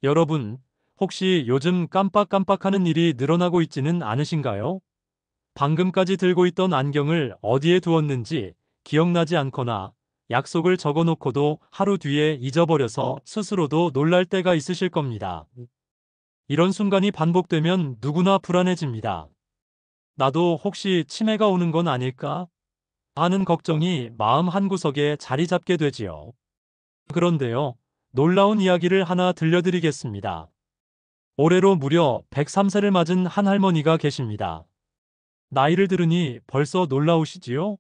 여러분, 혹시 요즘 깜빡깜빡하는 일이 늘어나고 있지는 않으신가요? 방금까지 들고 있던 안경을 어디에 두었는지 기억나지 않거나 약속을 적어놓고도 하루 뒤에 잊어버려서 스스로도 놀랄 때가 있으실 겁니다. 이런 순간이 반복되면 누구나 불안해집니다. 나도 혹시 치매가 오는 건 아닐까 하는 걱정이 마음 한구석에 자리 잡게 되지요. 그런데요, 놀라운 이야기를 하나 들려드리겠습니다. 올해로 무려 103세를 맞은 한 할머니가 계십니다. 나이를 들으니 벌써 놀라우시지요?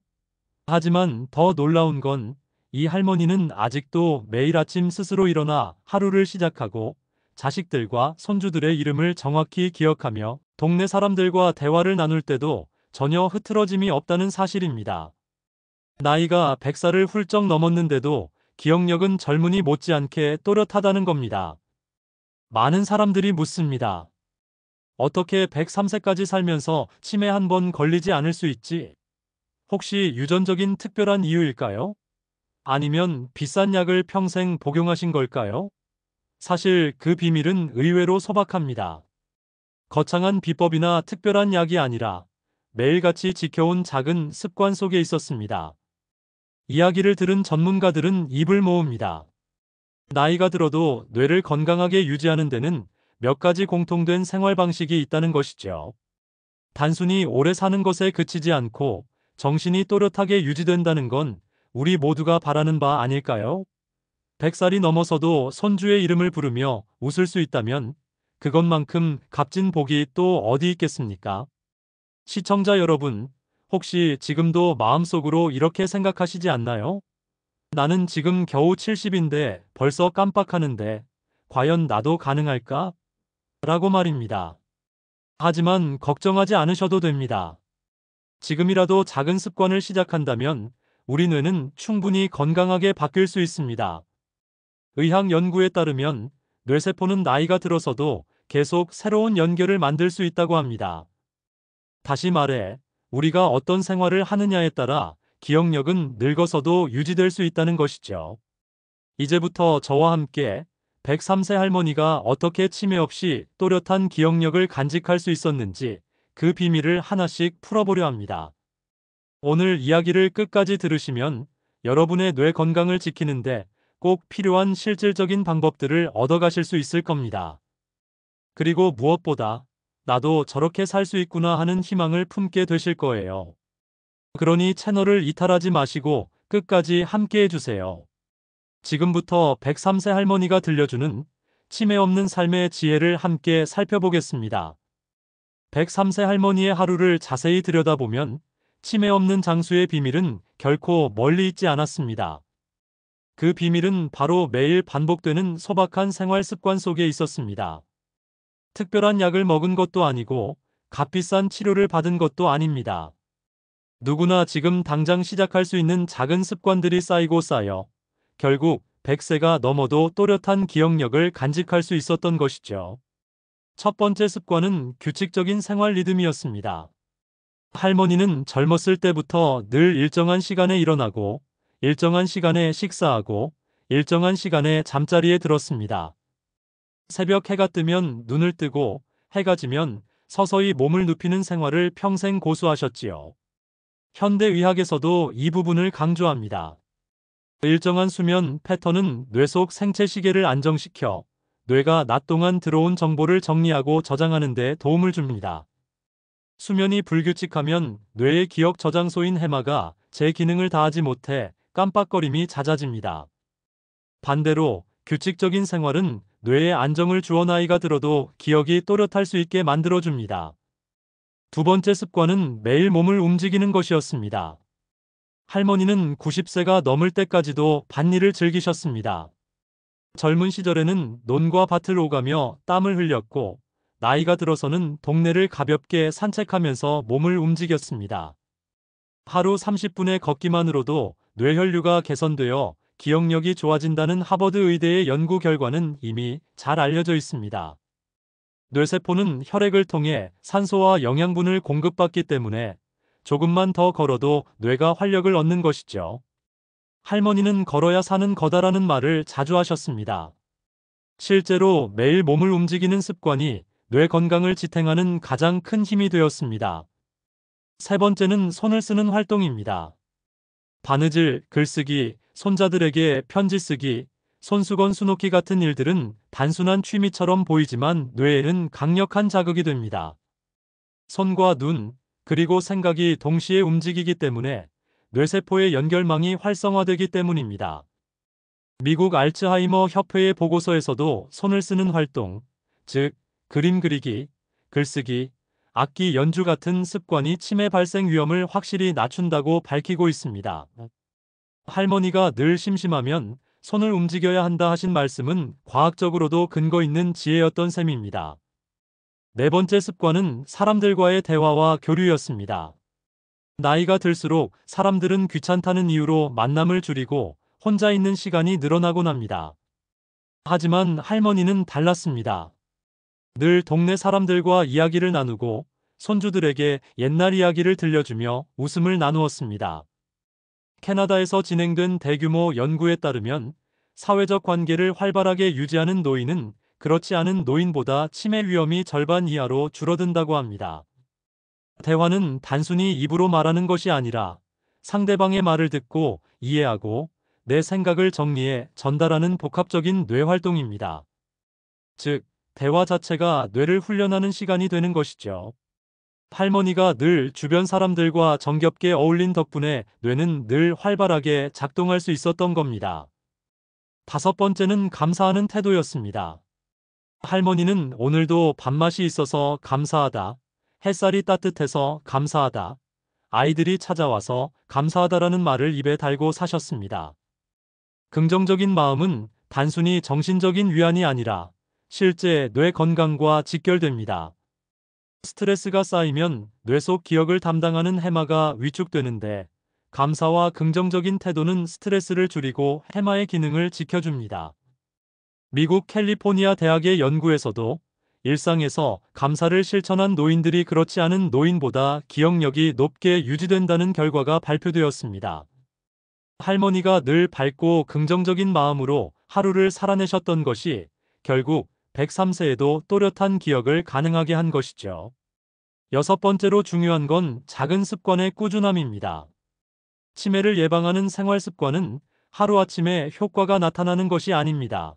하지만 더 놀라운 건 이 할머니는 아직도 매일 아침 스스로 일어나 하루를 시작하고 자식들과 손주들의 이름을 정확히 기억하며 동네 사람들과 대화를 나눌 때도 전혀 흐트러짐이 없다는 사실입니다. 나이가 100살을 훌쩍 넘었는데도 기억력은 젊은이 못지않게 또렷하다는 겁니다. 많은 사람들이 묻습니다. 어떻게 103세까지 살면서 치매 한 번 걸리지 않을 수 있지? 혹시 유전적인 특별한 이유일까요? 아니면 비싼 약을 평생 복용하신 걸까요? 사실 그 비밀은 의외로 소박합니다. 거창한 비법이나 특별한 약이 아니라 매일같이 지켜온 작은 습관 속에 있었습니다. 이야기를 들은 전문가들은 입을 모읍니다. 나이가 들어도 뇌를 건강하게 유지하는 데는 몇 가지 공통된 생활 방식이 있다는 것이죠. 단순히 오래 사는 것에 그치지 않고 정신이 또렷하게 유지된다는 건 우리 모두가 바라는 바 아닐까요? 100살이 넘어서도 손주의 이름을 부르며 웃을 수 있다면 그것만큼 값진 복이 또 어디 있겠습니까? 시청자 여러분, 혹시 지금도 마음속으로 이렇게 생각하시지 않나요? 나는 지금 겨우 70인데 벌써 깜빡하는데 과연 나도 가능할까? 라고 말입니다. 하지만 걱정하지 않으셔도 됩니다. 지금이라도 작은 습관을 시작한다면 우리 뇌는 충분히 건강하게 바뀔 수 있습니다. 의학 연구에 따르면 뇌세포는 나이가 들어서도 계속 새로운 연결을 만들 수 있다고 합니다. 다시 말해, 우리가 어떤 생활을 하느냐에 따라 기억력은 늙어서도 유지될 수 있다는 것이죠. 이제부터 저와 함께 103세 할머니가 어떻게 치매 없이 또렷한 기억력을 간직할 수 있었는지 그 비밀을 하나씩 풀어보려 합니다. 오늘 이야기를 끝까지 들으시면 여러분의 뇌 건강을 지키는데 꼭 필요한 실질적인 방법들을 얻어가실 수 있을 겁니다. 그리고 무엇보다 나도 저렇게 살 수 있구나 하는 희망을 품게 되실 거예요. 그러니 채널을 이탈하지 마시고 끝까지 함께 해주세요. 지금부터 103세 할머니가 들려주는 치매 없는 삶의 지혜를 함께 살펴보겠습니다. 103세 할머니의 하루를 자세히 들여다보면 치매 없는 장수의 비밀은 결코 멀리 있지 않았습니다. 그 비밀은 바로 매일 반복되는 소박한 생활 습관 속에 있었습니다. 특별한 약을 먹은 것도 아니고 값비싼 치료를 받은 것도 아닙니다. 누구나 지금 당장 시작할 수 있는 작은 습관들이 쌓이고 쌓여 결국 100세가 넘어도 또렷한 기억력을 간직할 수 있었던 것이죠. 첫 번째 습관은 규칙적인 생활 리듬이었습니다. 할머니는 젊었을 때부터 늘 일정한 시간에 일어나고, 일정한 시간에 식사하고, 일정한 시간에 잠자리에 들었습니다. 새벽 해가 뜨면 눈을 뜨고, 해가 지면 서서히 몸을 눕히는 생활을 평생 고수하셨지요. 현대의학에서도 이 부분을 강조합니다. 일정한 수면 패턴은 뇌 속 생체 시계를 안정시켜 뇌가 낮 동안 들어온 정보를 정리하고 저장하는 데 도움을 줍니다. 수면이 불규칙하면 뇌의 기억 저장소인 해마가 제 기능을 다하지 못해 깜빡거림이 잦아집니다. 반대로 규칙적인 생활은 뇌에 안정을 주어 나이가 들어도 기억이 또렷할 수 있게 만들어줍니다. 두 번째 습관은 매일 몸을 움직이는 것이었습니다. 할머니는 90세가 넘을 때까지도 밭일을 즐기셨습니다. 젊은 시절에는 논과 밭을 오가며 땀을 흘렸고, 나이가 들어서는 동네를 가볍게 산책하면서 몸을 움직였습니다. 하루 30분의 걷기만으로도 뇌혈류가 개선되어 기억력이 좋아진다는 하버드 의대의 연구 결과는 이미 잘 알려져 있습니다. 뇌세포는 혈액을 통해 산소와 영양분을 공급받기 때문에 조금만 더 걸어도 뇌가 활력을 얻는 것이죠. 할머니는 걸어야 사는 거다라는 말을 자주 하셨습니다. 실제로 매일 몸을 움직이는 습관이 뇌 건강을 지탱하는 가장 큰 힘이 되었습니다. 세 번째는 손을 쓰는 활동입니다. 바느질, 글쓰기, 손자들에게 편지 쓰기, 손수건 수놓기 같은 일들은 단순한 취미처럼 보이지만 뇌에는 강력한 자극이 됩니다. 손과 눈, 그리고 생각이 동시에 움직이기 때문에 뇌세포의 연결망이 활성화되기 때문입니다. 미국 알츠하이머 협회의 보고서에서도 손을 쓰는 활동, 즉 그림 그리기, 글쓰기, 악기 연주 같은 습관이 치매 발생 위험을 확실히 낮춘다고 밝히고 있습니다. 할머니가 늘 심심하면 손을 움직여야 한다 하신 말씀은 과학적으로도 근거 있는 지혜였던 셈입니다. 네 번째 습관은 사람들과의 대화와 교류였습니다. 나이가 들수록 사람들은 귀찮다는 이유로 만남을 줄이고 혼자 있는 시간이 늘어나곤 합니다. 하지만 할머니는 달랐습니다. 늘 동네 사람들과 이야기를 나누고 손주들에게 옛날 이야기를 들려주며 웃음을 나누었습니다. 캐나다에서 진행된 대규모 연구에 따르면 사회적 관계를 활발하게 유지하는 노인은 그렇지 않은 노인보다 치매 위험이 절반 이하로 줄어든다고 합니다. 대화는 단순히 입으로 말하는 것이 아니라 상대방의 말을 듣고 이해하고 내 생각을 정리해 전달하는 복합적인 뇌 활동입니다. 즉, 대화 자체가 뇌를 훈련하는 시간이 되는 것이죠. 할머니가 늘 주변 사람들과 정겹게 어울린 덕분에 뇌는 늘 활발하게 작동할 수 있었던 겁니다. 다섯 번째는 감사하는 태도였습니다. 할머니는 오늘도 밥맛이 있어서 감사하다, 햇살이 따뜻해서 감사하다, 아이들이 찾아와서 감사하다라는 말을 입에 달고 사셨습니다. 긍정적인 마음은 단순히 정신적인 위안이 아니라 실제 뇌 건강과 직결됩니다. 스트레스가 쌓이면 뇌 속 기억을 담당하는 해마가 위축되는데 감사와 긍정적인 태도는 스트레스를 줄이고 해마의 기능을 지켜줍니다. 미국 캘리포니아 대학의 연구에서도 일상에서 감사를 실천한 노인들이 그렇지 않은 노인보다 기억력이 높게 유지된다는 결과가 발표되었습니다. 할머니가 늘 밝고 긍정적인 마음으로 하루를 살아내셨던 것이 결국 103세에도 또렷한 기억을 가능하게 한 것이죠. 여섯 번째로 중요한 건 작은 습관의 꾸준함입니다. 치매를 예방하는 생활 습관은 하루아침에 효과가 나타나는 것이 아닙니다.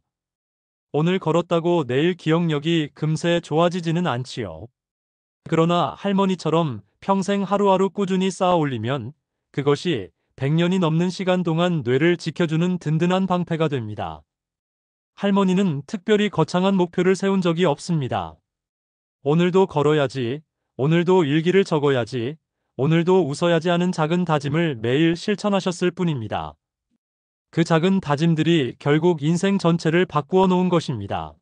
오늘 걸었다고 내일 기억력이 금세 좋아지지는 않지요. 그러나 할머니처럼 평생 하루하루 꾸준히 쌓아 올리면 그것이 100년이 넘는 시간 동안 뇌를 지켜주는 든든한 방패가 됩니다. 할머니는 특별히 거창한 목표를 세운 적이 없습니다. 오늘도 걸어야지, 오늘도 일기를 적어야지, 오늘도 웃어야지 하는 작은 다짐을 매일 실천하셨을 뿐입니다. 그 작은 다짐들이 결국 인생 전체를 바꾸어 놓은 것입니다.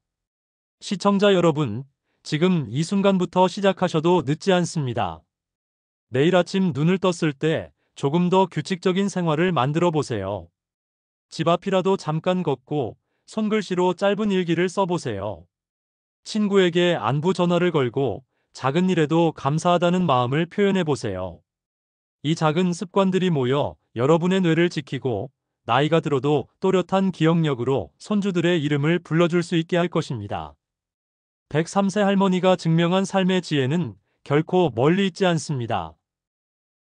시청자 여러분, 지금 이 순간부터 시작하셔도 늦지 않습니다. 내일 아침 눈을 떴을 때 조금 더 규칙적인 생활을 만들어 보세요. 집 앞이라도 잠깐 걷고 손글씨로 짧은 일기를 써보세요. 친구에게 안부 전화를 걸고 작은 일에도 감사하다는 마음을 표현해 보세요. 이 작은 습관들이 모여 여러분의 뇌를 지키고 나이가 들어도 또렷한 기억력으로 손주들의 이름을 불러줄 수 있게 할 것입니다. 103세 할머니가 증명한 삶의 지혜는 결코 멀리 있지 않습니다.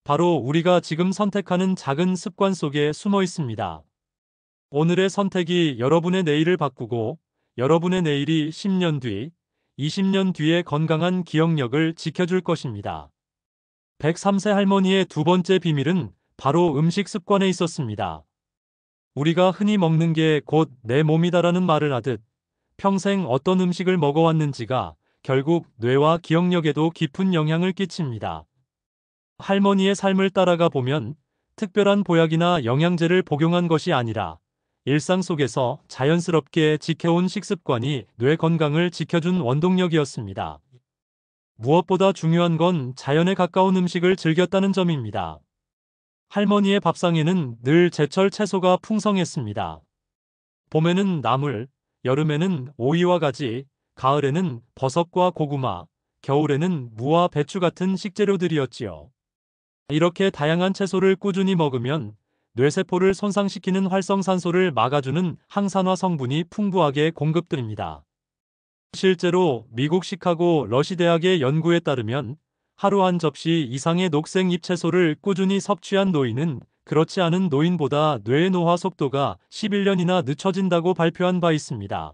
바로 우리가 지금 선택하는 작은 습관 속에 숨어 있습니다. 오늘의 선택이 여러분의 내일을 바꾸고 여러분의 내일이 10년 뒤, 20년 뒤의 건강한 기억력을 지켜줄 것입니다. 103세 할머니의 두 번째 비밀은 바로 음식 습관에 있었습니다. 우리가 흔히 먹는 게 곧 내 몸이다라는 말을 하듯 평생 어떤 음식을 먹어왔는지가 결국 뇌와 기억력에도 깊은 영향을 끼칩니다. 할머니의 삶을 따라가 보면 특별한 보약이나 영양제를 복용한 것이 아니라 일상 속에서 자연스럽게 지켜온 식습관이 뇌 건강을 지켜준 원동력이었습니다. 무엇보다 중요한 건 자연에 가까운 음식을 즐겼다는 점입니다. 할머니의 밥상에는 늘 제철 채소가 풍성했습니다. 봄에는 나물, 여름에는 오이와 가지, 가을에는 버섯과 고구마, 겨울에는 무와 배추 같은 식재료들이었지요. 이렇게 다양한 채소를 꾸준히 먹으면 뇌세포를 손상시키는 활성산소를 막아주는 항산화 성분이 풍부하게 공급됩니다. 실제로 미국 시카고 러시대학의 연구에 따르면 하루 한 접시 이상의 녹색 잎채소를 꾸준히 섭취한 노인은 그렇지 않은 노인보다 뇌의 노화 속도가 11년이나 늦춰진다고 발표한 바 있습니다.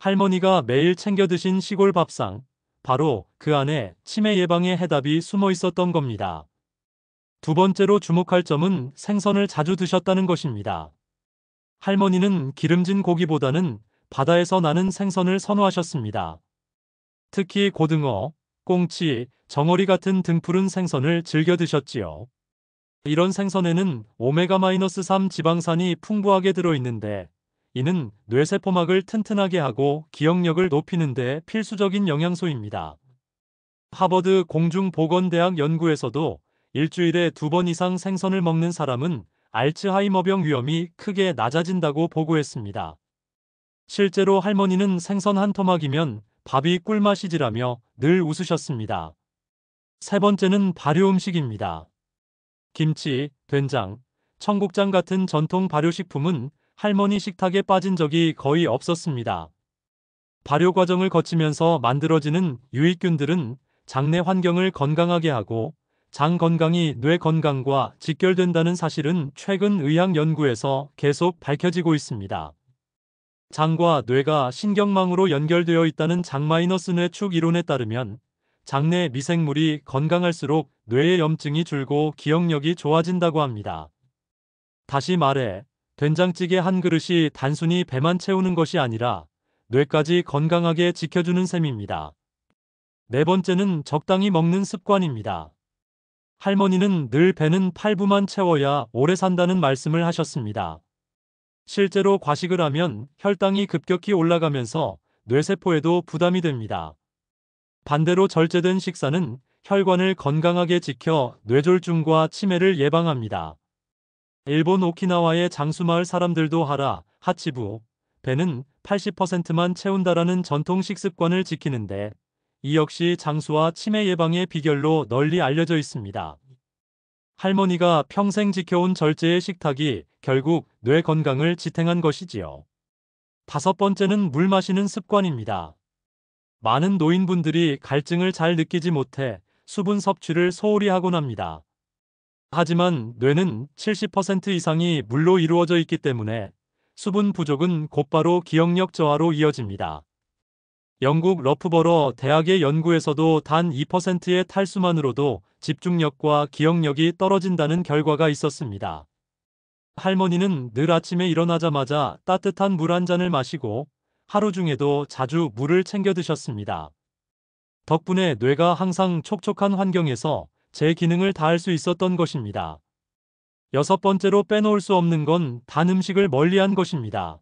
할머니가 매일 챙겨 드신 시골 밥상, 바로 그 안에 치매 예방의 해답이 숨어 있었던 겁니다. 두 번째로 주목할 점은 생선을 자주 드셨다는 것입니다. 할머니는 기름진 고기보다는 바다에서 나는 생선을 선호하셨습니다. 특히 고등어, 꽁치, 정어리 같은 등푸른 생선을 즐겨 드셨지요. 이런 생선에는 오메가-3 지방산이 풍부하게 들어있는데 이는 뇌세포막을 튼튼하게 하고 기억력을 높이는 데 필수적인 영양소입니다. 하버드 공중보건대학 연구에서도 일주일에 2번 이상 생선을 먹는 사람은 알츠하이머병 위험이 크게 낮아진다고 보고했습니다. 실제로 할머니는 생선 한 토막이면 밥이 꿀맛이지라며 늘 웃으셨습니다. 세 번째는 발효 음식입니다. 김치, 된장, 청국장 같은 전통 발효식품은 할머니 식탁에 빠진 적이 거의 없었습니다. 발효 과정을 거치면서 만들어지는 유익균들은 장내 환경을 건강하게 하고 장 건강이 뇌 건강과 직결된다는 사실은 최근 의학 연구에서 계속 밝혀지고 있습니다. 장과 뇌가 신경망으로 연결되어 있다는 장-뇌축 이론에 따르면 장내 미생물이 건강할수록 뇌의 염증이 줄고 기억력이 좋아진다고 합니다. 다시 말해, 된장찌개 한 그릇이 단순히 배만 채우는 것이 아니라 뇌까지 건강하게 지켜주는 셈입니다. 네 번째는 적당히 먹는 습관입니다. 할머니는 늘 배는 8부만 채워야 오래 산다는 말씀을 하셨습니다. 실제로 과식을 하면 혈당이 급격히 올라가면서 뇌세포에도 부담이 됩니다. 반대로 절제된 식사는 혈관을 건강하게 지켜 뇌졸중과 치매를 예방합니다. 일본 오키나와의 장수마을 사람들도 하라, 하치부, 배는 80%만 채운다라는 전통 식습관을 지키는데 이 역시 장수와 치매 예방의 비결로 널리 알려져 있습니다. 할머니가 평생 지켜온 절제의 식탁이 결국 뇌 건강을 지탱한 것이지요. 다섯 번째는 물 마시는 습관입니다. 많은 노인분들이 갈증을 잘 느끼지 못해 수분 섭취를 소홀히 하곤 합니다. 하지만 뇌는 70% 이상이 물로 이루어져 있기 때문에 수분 부족은 곧바로 기억력 저하로 이어집니다. 영국 러프버러 대학의 연구에서도 단 2%의 탈수만으로도 집중력과 기억력이 떨어진다는 결과가 있었습니다. 할머니는 늘 아침에 일어나자마자 따뜻한 물 한 잔을 마시고 하루 중에도 자주 물을 챙겨 드셨습니다. 덕분에 뇌가 항상 촉촉한 환경에서 제 기능을 다할 수 있었던 것입니다. 여섯 번째로 빼놓을 수 없는 건 단 음식을 멀리한 것입니다.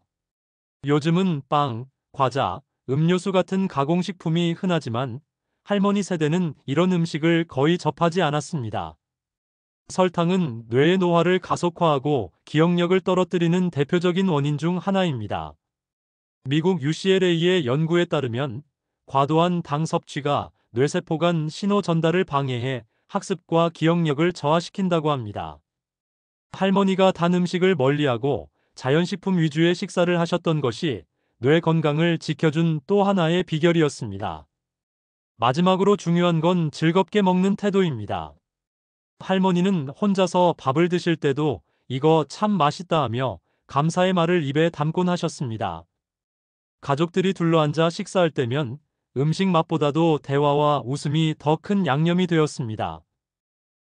요즘은 빵, 과자, 음료수 같은 가공식품이 흔하지만 할머니 세대는 이런 음식을 거의 접하지 않았습니다. 설탕은 뇌의 노화를 가속화하고 기억력을 떨어뜨리는 대표적인 원인 중 하나입니다. 미국 UCLA의 연구에 따르면 과도한 당 섭취가 뇌세포 간 신호 전달을 방해해 학습과 기억력을 저하시킨다고 합니다. 할머니가 단 음식을 멀리하고 자연식품 위주의 식사를 하셨던 것이 뇌 건강을 지켜준 또 하나의 비결이었습니다. 마지막으로 중요한 건 즐겁게 먹는 태도입니다. 할머니는 혼자서 밥을 드실 때도 이거 참 맛있다 하며 감사의 말을 입에 담곤 하셨습니다. 가족들이 둘러앉아 식사할 때면 음식 맛보다도 대화와 웃음이 더 큰 양념이 되었습니다.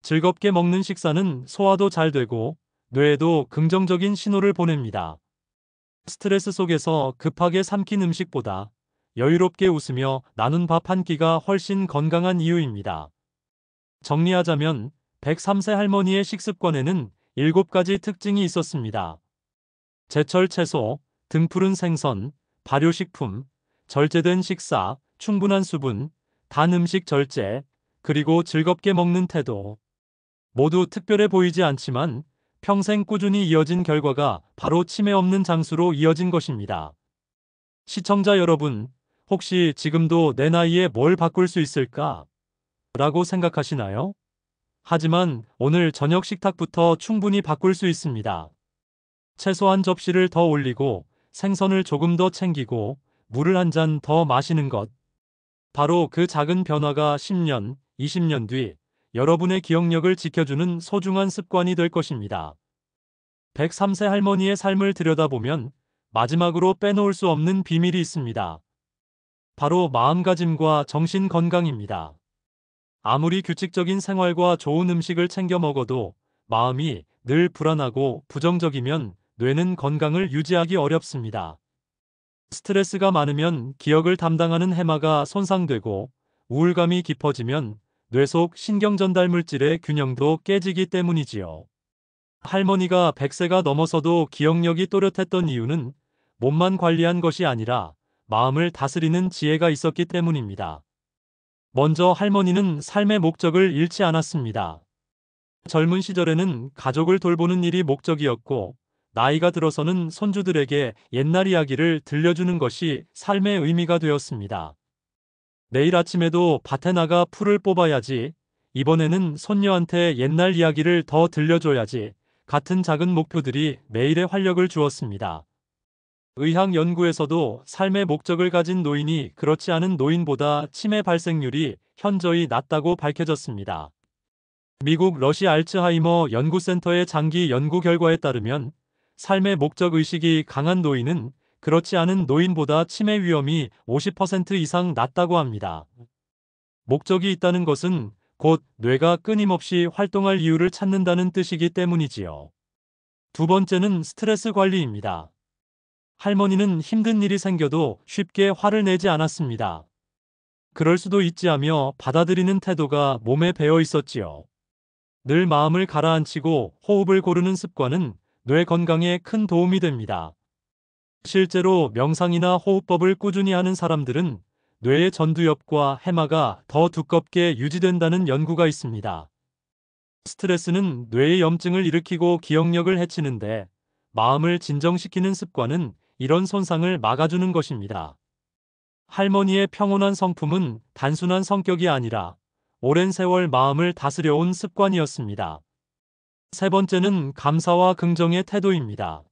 즐겁게 먹는 식사는 소화도 잘 되고 뇌에도 긍정적인 신호를 보냅니다. 스트레스 속에서 급하게 삼킨 음식보다 여유롭게 웃으며 나눈 밥 한 끼가 훨씬 건강한 이유입니다. 정리하자면 103세 할머니의 식습관에는 7가지 특징이 있었습니다. 제철 채소, 등푸른 생선, 발효식품, 절제된 식사, 충분한 수분, 단 음식 절제, 그리고 즐겁게 먹는 태도. 모두 특별해 보이지 않지만 평생 꾸준히 이어진 결과가 바로 치매 없는 장수로 이어진 것입니다. 시청자 여러분, 혹시 지금도 내 나이에 뭘 바꿀 수 있을까? 라고 생각하시나요? 하지만 오늘 저녁 식탁부터 충분히 바꿀 수 있습니다. 채소 한 접시를 더 올리고 생선을 조금 더 챙기고 물을 한 잔 더 마시는 것. 바로 그 작은 변화가 10년, 20년 뒤 여러분의 기억력을 지켜주는 소중한 습관이 될 것입니다. 103세 할머니의 삶을 들여다보면 마지막으로 빼놓을 수 없는 비밀이 있습니다. 바로 마음가짐과 정신 건강입니다. 아무리 규칙적인 생활과 좋은 음식을 챙겨 먹어도 마음이 늘 불안하고 부정적이면 뇌는 건강을 유지하기 어렵습니다. 스트레스가 많으면 기억을 담당하는 해마가 손상되고 우울감이 깊어지면 뇌 속 신경 전달 물질의 균형도 깨지기 때문이지요. 할머니가 100세가 넘어서도 기억력이 또렷했던 이유는 몸만 관리한 것이 아니라 마음을 다스리는 지혜가 있었기 때문입니다. 먼저 할머니는 삶의 목적을 잃지 않았습니다. 젊은 시절에는 가족을 돌보는 일이 목적이었고, 나이가 들어서는 손주들에게 옛날 이야기를 들려주는 것이 삶의 의미가 되었습니다. 내일 아침에도 밭에 나가 풀을 뽑아야지, 이번에는 손녀한테 옛날 이야기를 더 들려줘야지, 같은 작은 목표들이 매일의 활력을 주었습니다. 의학 연구에서도 삶의 목적을 가진 노인이 그렇지 않은 노인보다 치매 발생률이 현저히 낮다고 밝혀졌습니다. 미국 러시 알츠하이머 연구센터의 장기 연구 결과에 따르면 삶의 목적 의식이 강한 노인은 그렇지 않은 노인보다 치매 위험이 50% 이상 낮다고 합니다. 목적이 있다는 것은 곧 뇌가 끊임없이 활동할 이유를 찾는다는 뜻이기 때문이지요. 두 번째는 스트레스 관리입니다. 할머니는 힘든 일이 생겨도 쉽게 화를 내지 않았습니다. 그럴 수도 있지 하며 받아들이는 태도가 몸에 배어 있었지요. 늘 마음을 가라앉히고 호흡을 고르는 습관은 뇌 건강에 큰 도움이 됩니다. 실제로 명상이나 호흡법을 꾸준히 하는 사람들은 뇌의 전두엽과 해마가 더 두껍게 유지된다는 연구가 있습니다. 스트레스는 뇌의 염증을 일으키고 기억력을 해치는데 마음을 진정시키는 습관은 이런 손상을 막아주는 것입니다. 할머니의 평온한 성품은 단순한 성격이 아니라 오랜 세월 마음을 다스려온 습관이었습니다. 세 번째는 감사와 긍정의 태도입니다.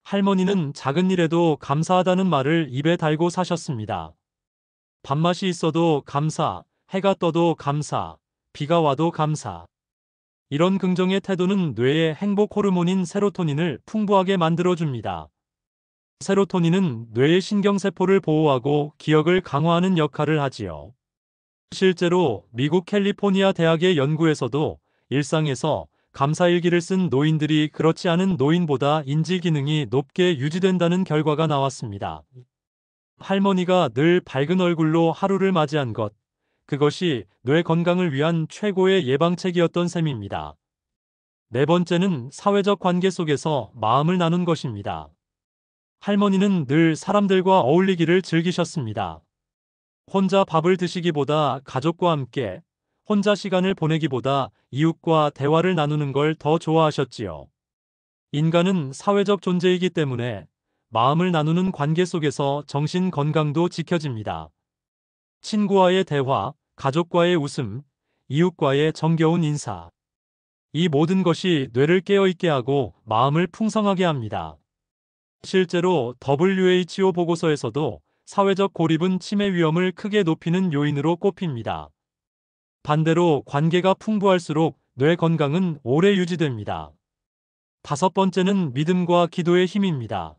할머니는 작은 일에도 감사하다는 말을 입에 달고 사셨습니다. 밥맛이 있어도 감사, 해가 떠도 감사, 비가 와도 감사. 이런 긍정의 태도는 뇌의 행복 호르몬인 세로토닌을 풍부하게 만들어줍니다. 세로토닌은 뇌의 신경세포를 보호하고 기억을 강화하는 역할을 하지요. 실제로 미국 캘리포니아 대학의 연구에서도 일상에서 감사일기를 쓴 노인들이 그렇지 않은 노인보다 인지 기능이 높게 유지된다는 결과가 나왔습니다. 할머니가 늘 밝은 얼굴로 하루를 맞이한 것, 그것이 뇌 건강을 위한 최고의 예방책이었던 셈입니다. 네 번째는 사회적 관계 속에서 마음을 나눈 것입니다. 할머니는 늘 사람들과 어울리기를 즐기셨습니다. 혼자 밥을 드시기보다 가족과 함께, 혼자 시간을 보내기보다 이웃과 대화를 나누는 걸 더 좋아하셨지요. 인간은 사회적 존재이기 때문에 마음을 나누는 관계 속에서 정신 건강도 지켜집니다. 친구와의 대화, 가족과의 웃음, 이웃과의 정겨운 인사. 이 모든 것이 뇌를 깨어있게 하고 마음을 풍성하게 합니다. 실제로 WHO 보고서에서도 사회적 고립은 치매 위험을 크게 높이는 요인으로 꼽힙니다. 반대로 관계가 풍부할수록 뇌 건강은 오래 유지됩니다. 다섯 번째는 믿음과 기도의 힘입니다.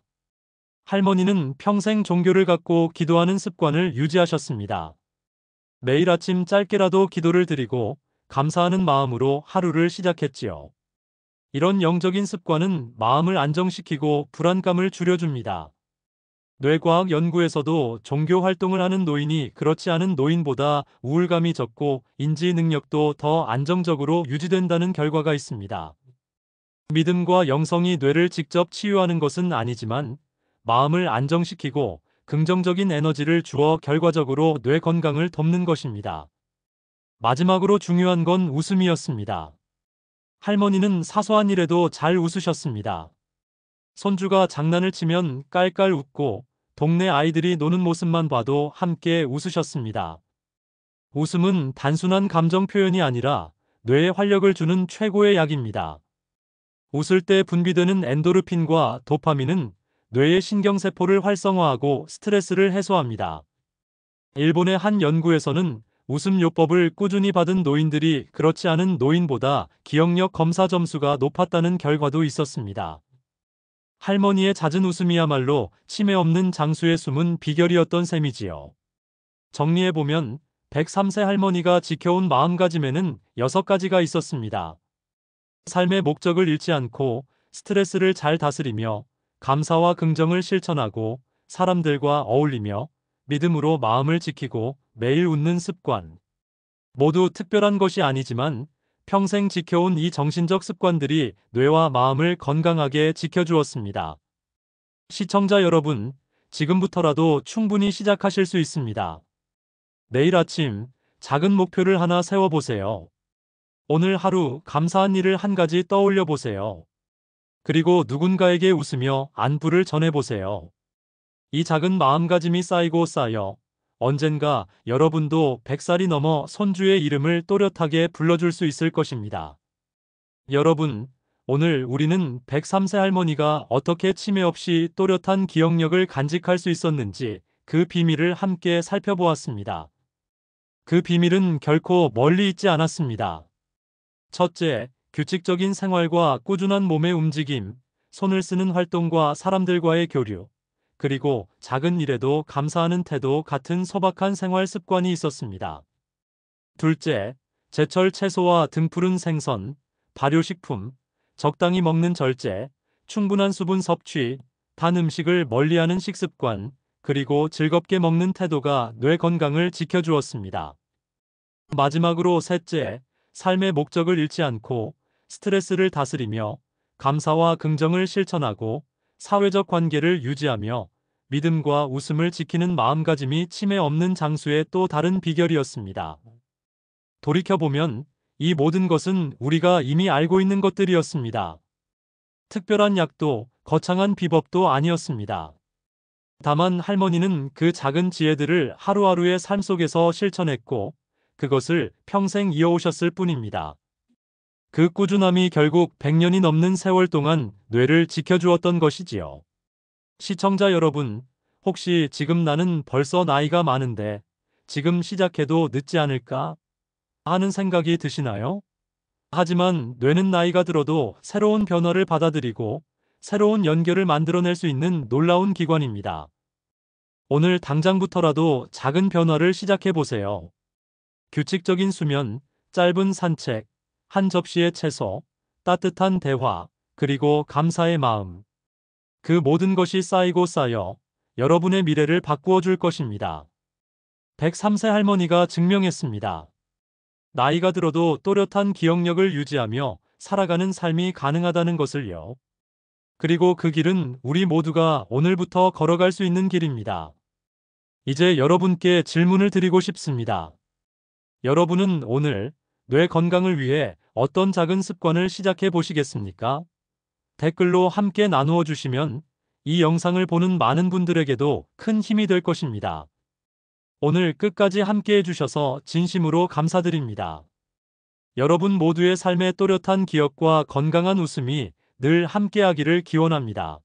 할머니는 평생 종교를 갖고 기도하는 습관을 유지하셨습니다. 매일 아침 짧게라도 기도를 드리고 감사하는 마음으로 하루를 시작했지요. 이런 영적인 습관은 마음을 안정시키고 불안감을 줄여줍니다. 뇌과학 연구에서도 종교 활동을 하는 노인이 그렇지 않은 노인보다 우울감이 적고 인지 능력도 더 안정적으로 유지된다는 결과가 있습니다. 믿음과 영성이 뇌를 직접 치유하는 것은 아니지만 마음을 안정시키고 긍정적인 에너지를 주어 결과적으로 뇌 건강을 돕는 것입니다. 마지막으로 중요한 건 웃음이었습니다. 할머니는 사소한 일에도 잘 웃으셨습니다. 손주가 장난을 치면 깔깔 웃고 동네 아이들이 노는 모습만 봐도 함께 웃으셨습니다. 웃음은 단순한 감정 표현이 아니라 뇌에 활력을 주는 최고의 약입니다. 웃을 때 분비되는 엔도르핀과 도파민은 뇌의 신경세포를 활성화하고 스트레스를 해소합니다. 일본의 한 연구에서는 웃음요법을 꾸준히 받은 노인들이 그렇지 않은 노인보다 기억력 검사 점수가 높았다는 결과도 있었습니다. 할머니의 잦은 웃음이야말로 치매 없는 장수의 숨은 비결이었던 셈이지요. 정리해보면 103세 할머니가 지켜온 마음가짐에는 6가지가 있었습니다. 삶의 목적을 잃지 않고 스트레스를 잘 다스리며 감사와 긍정을 실천하고 사람들과 어울리며 믿음으로 마음을 지키고 매일 웃는 습관. 모두 특별한 것이 아니지만 평생 지켜온 이 정신적 습관들이 뇌와 마음을 건강하게 지켜주었습니다. 시청자 여러분, 지금부터라도 충분히 시작하실 수 있습니다. 내일 아침 작은 목표를 하나 세워보세요. 오늘 하루 감사한 일을 한 가지 떠올려 보세요. 그리고 누군가에게 웃으며 안부를 전해보세요. 이 작은 마음가짐이 쌓이고 쌓여 언젠가 여러분도 100살이 넘어 손주의 이름을 또렷하게 불러줄 수 있을 것입니다. 여러분, 오늘 우리는 103세 할머니가 어떻게 치매 없이 또렷한 기억력을 간직할 수 있었는지 그 비밀을 함께 살펴보았습니다. 그 비밀은 결코 멀리 있지 않았습니다. 첫째, 규칙적인 생활과 꾸준한 몸의 움직임, 손을 쓰는 활동과 사람들과의 교류, 그리고 작은 일에도 감사하는 태도 같은 소박한 생활 습관이 있었습니다. 둘째, 제철 채소와 등푸른 생선, 발효식품, 적당히 먹는 절제, 충분한 수분 섭취, 단 음식을 멀리하는 식습관, 그리고 즐겁게 먹는 태도가 뇌 건강을 지켜주었습니다. 마지막으로 셋째, 삶의 목적을 잃지 않고 스트레스를 다스리며 감사와 긍정을 실천하고 사회적 관계를 유지하며 믿음과 웃음을 지키는 마음가짐이 치매 없는 장수의 또 다른 비결이었습니다. 돌이켜보면 이 모든 것은 우리가 이미 알고 있는 것들이었습니다. 특별한 약도 거창한 비법도 아니었습니다. 다만 할머니는 그 작은 지혜들을 하루하루의 삶 속에서 실천했고 그것을 평생 이어오셨을 뿐입니다. 그 꾸준함이 결국 100년이 넘는 세월 동안 뇌를 지켜주었던 것이지요. 시청자 여러분, 혹시 지금 나는 벌써 나이가 많은데 지금 시작해도 늦지 않을까 하는 생각이 드시나요? 하지만 뇌는 나이가 들어도 새로운 변화를 받아들이고 새로운 연결을 만들어낼 수 있는 놀라운 기관입니다. 오늘 당장부터라도 작은 변화를 시작해 보세요. 규칙적인 수면, 짧은 산책, 한 접시의 채소, 따뜻한 대화, 그리고 감사의 마음. 그 모든 것이 쌓이고 쌓여 여러분의 미래를 바꾸어 줄 것입니다. 103세 할머니가 증명했습니다. 나이가 들어도 또렷한 기억력을 유지하며 살아가는 삶이 가능하다는 것을요. 그리고 그 길은 우리 모두가 오늘부터 걸어갈 수 있는 길입니다. 이제 여러분께 질문을 드리고 싶습니다. 여러분은 오늘 뇌 건강을 위해 어떤 작은 습관을 시작해 보시겠습니까? 댓글로 함께 나누어 주시면 이 영상을 보는 많은 분들에게도 큰 힘이 될 것입니다. 오늘 끝까지 함께 해주셔서 진심으로 감사드립니다. 여러분 모두의 삶의 또렷한 기억과 건강한 웃음이 늘 함께하기를 기원합니다.